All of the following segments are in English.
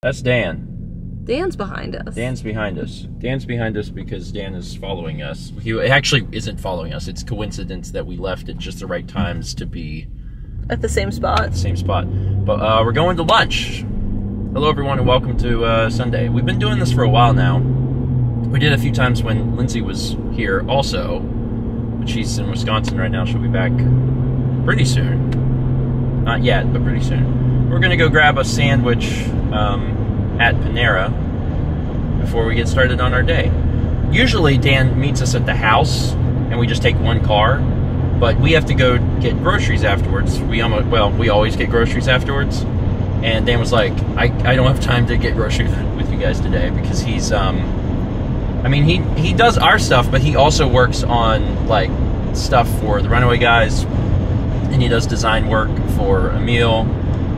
That's Dan. Dan's behind us. Dan's behind us. Dan's behind us because Dan is following us. He actually isn't following us. It's coincidence that we left at just the right times to be at the same spot. Same spot. But we're going to lunch. Hello, everyone, and welcome to Sunday. We've been doing this for a while now. We did a few times when Lindsay was here also, but she's in Wisconsin right now. She'll be back pretty soon. Not yet, but pretty soon. We're going to go grab a sandwich at Panera before we get started on our day. Usually Dan meets us at the house and we just take one car, but we have to go get groceries afterwards. We always get groceries afterwards, and Dan was like, I don't have time to get groceries with you guys today because he's he does our stuff, but he also works on like stuff for the Runaway Guys, and he does design work for Emil,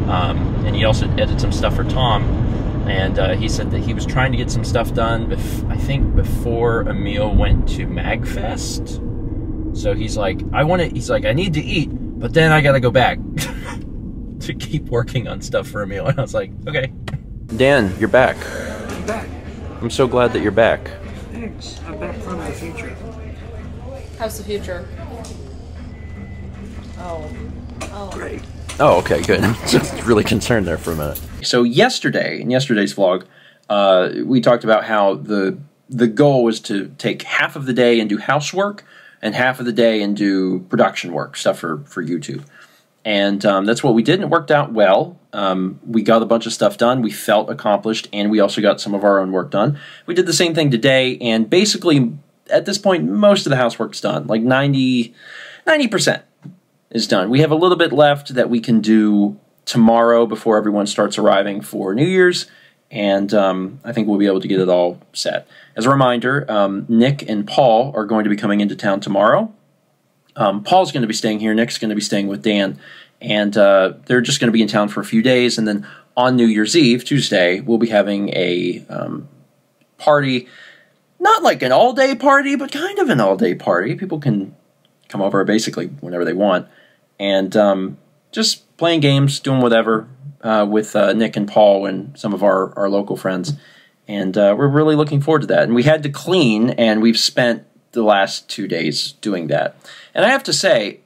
and he also edits some stuff for Tom. And he said that he was trying to get some stuff done, I think before Emil went to MagFest. So he's like, I need to eat, but then I gotta go back to keep working on stuff for Emil. And I was like, okay. Dan, you're back. I'm back. I'm so glad that you're back. Thanks. I'm back from the future. How's the future? Oh. Great. Oh, okay, good. I'm just really concerned there for a minute. So in yesterday's vlog, we talked about how the goal was to take half of the day and do housework, and half of the day and do production work, stuff for YouTube. And that's what we did, and it worked out well. We got a bunch of stuff done. We felt accomplished, and we also got some of our own work done. We did the same thing today, and basically, at this point, most of the housework's done. Like 90% is done. We have a little bit left that we can do tomorrow before everyone starts arriving for New Year's, and I think we'll be able to get it all set. As a reminder, Nick and Paul are going to be coming into town tomorrow. Paul's going to be staying here. Nick's going to be staying with Dan, and they're just going to be in town for a few days, and then on New Year's Eve, Tuesday, we'll be having a party. Not like an all-day party, but kind of an all-day party. People can come over basically whenever they want, and just playing games, doing whatever with Nick and Paul and some of our local friends. And we're really looking forward to that. And we had to clean, and we've spent the last 2 days doing that. And I have to say,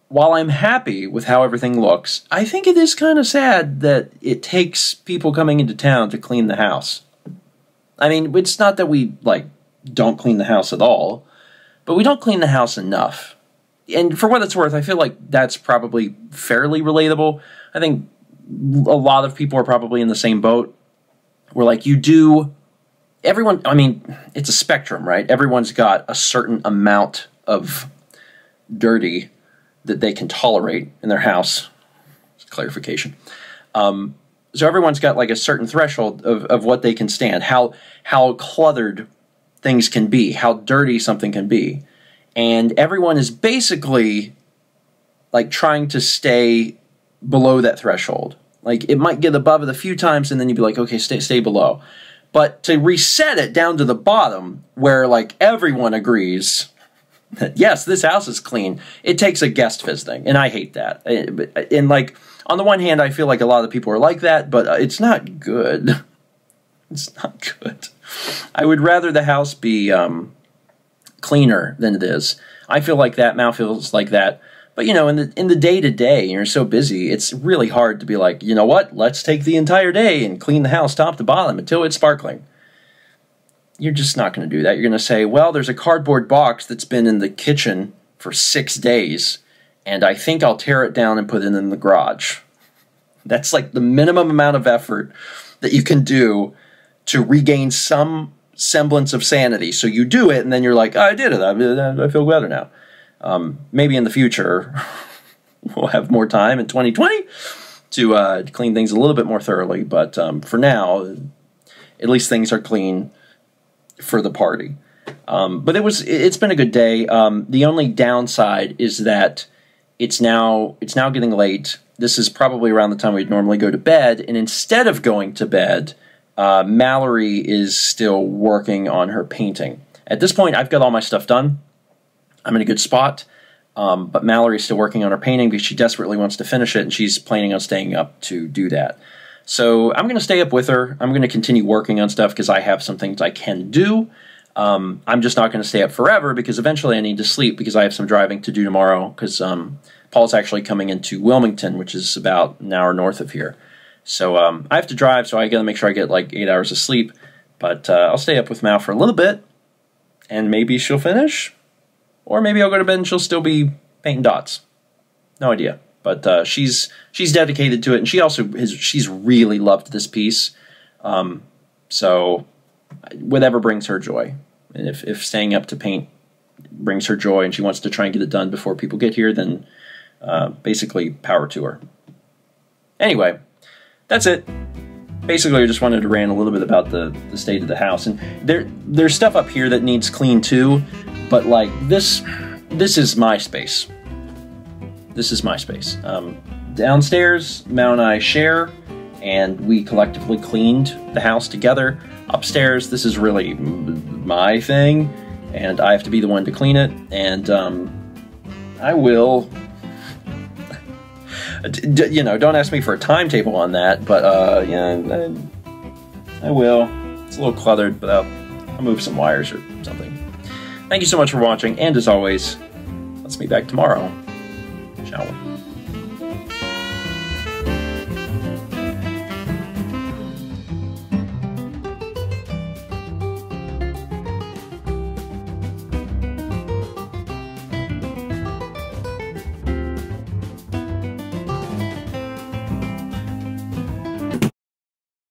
while I'm happy with how everything looks, I think it is kind of sad that it takes people coming into town to clean the house. I mean, it's not that we, don't clean the house at all, but we don't clean the house enough. And for what it's worth, I feel like that's probably fairly relatable. I think a lot of people are probably in the same boat. Where it's a spectrum, right? Everyone's got a certain amount of dirty that they can tolerate in their house. Clarification. So everyone's got like a certain threshold of what they can stand, how cluttered things can be, how dirty something can be. And everyone is basically like trying to stay below that threshold. Like it might get above it a few times and then you'd be like, okay, stay below. But to reset it down to the bottom where like everyone agrees that yes, this house is clean, it takes a guest visiting. And I hate that. And like on the one hand, I feel like a lot of people are like that, but it's not good. It's not good. I would rather the house be cleaner than it is. I feel like that. Mal feels like that. But in the day-to-day, you're so busy, it's really hard to be like, you know what, let's take the entire day and clean the house top to bottom until it's sparkling. You're just not going to do that. You're going to say, well, there's a cardboard box that's been in the kitchen for 6 days, and I think I'll tear it down and put it in the garage. That's like the minimum amount of effort that you can do to regain some semblance of sanity. So you do it, and then you're like, oh, I did it. I feel better now. Maybe in the future we'll have more time in 2020 to clean things a little bit more thoroughly. But for now, at least things are clean for the party. But it's been a good day. The only downside is that it's now getting late. This is probably around the time we'd normally go to bed, and instead of going to bed, Mallory is still working on her painting. At this point, I've got all my stuff done. I'm in a good spot, but Mallory's still working on her painting because she desperately wants to finish it, and she's planning on staying up to do that. So I'm going to stay up with her. I'm going to continue working on stuff because I have some things I can do. I'm just not going to stay up forever because eventually I need to sleep because I have some driving to do tomorrow because Paul's actually coming into Wilmington, which is about an hour north of here. So I have to drive, so I got to make sure I get like 8 hours of sleep. But I'll stay up with Mal for a little bit, and maybe she'll finish. Or maybe I'll go to bed and she'll still be painting dots. No idea. But she's dedicated to it, and she's really loved this piece. So whatever brings her joy. And if staying up to paint brings her joy and she wants to try and get it done before people get here, then basically power to her. Anyway, that's it. Basically, I just wanted to rant a little bit about the state of the house. And there's stuff up here that needs clean too, but like this is my space. This is my space. Downstairs, Mal and I share, and we collectively cleaned the house together. Upstairs, this is really my thing, and I have to be the one to clean it, and I will... You know, don't ask me for a timetable on that, but yeah, I will. It's a little cluttered, but I'll move some wires or something. Thank you so much for watching, and as always, let's meet back tomorrow, shall we?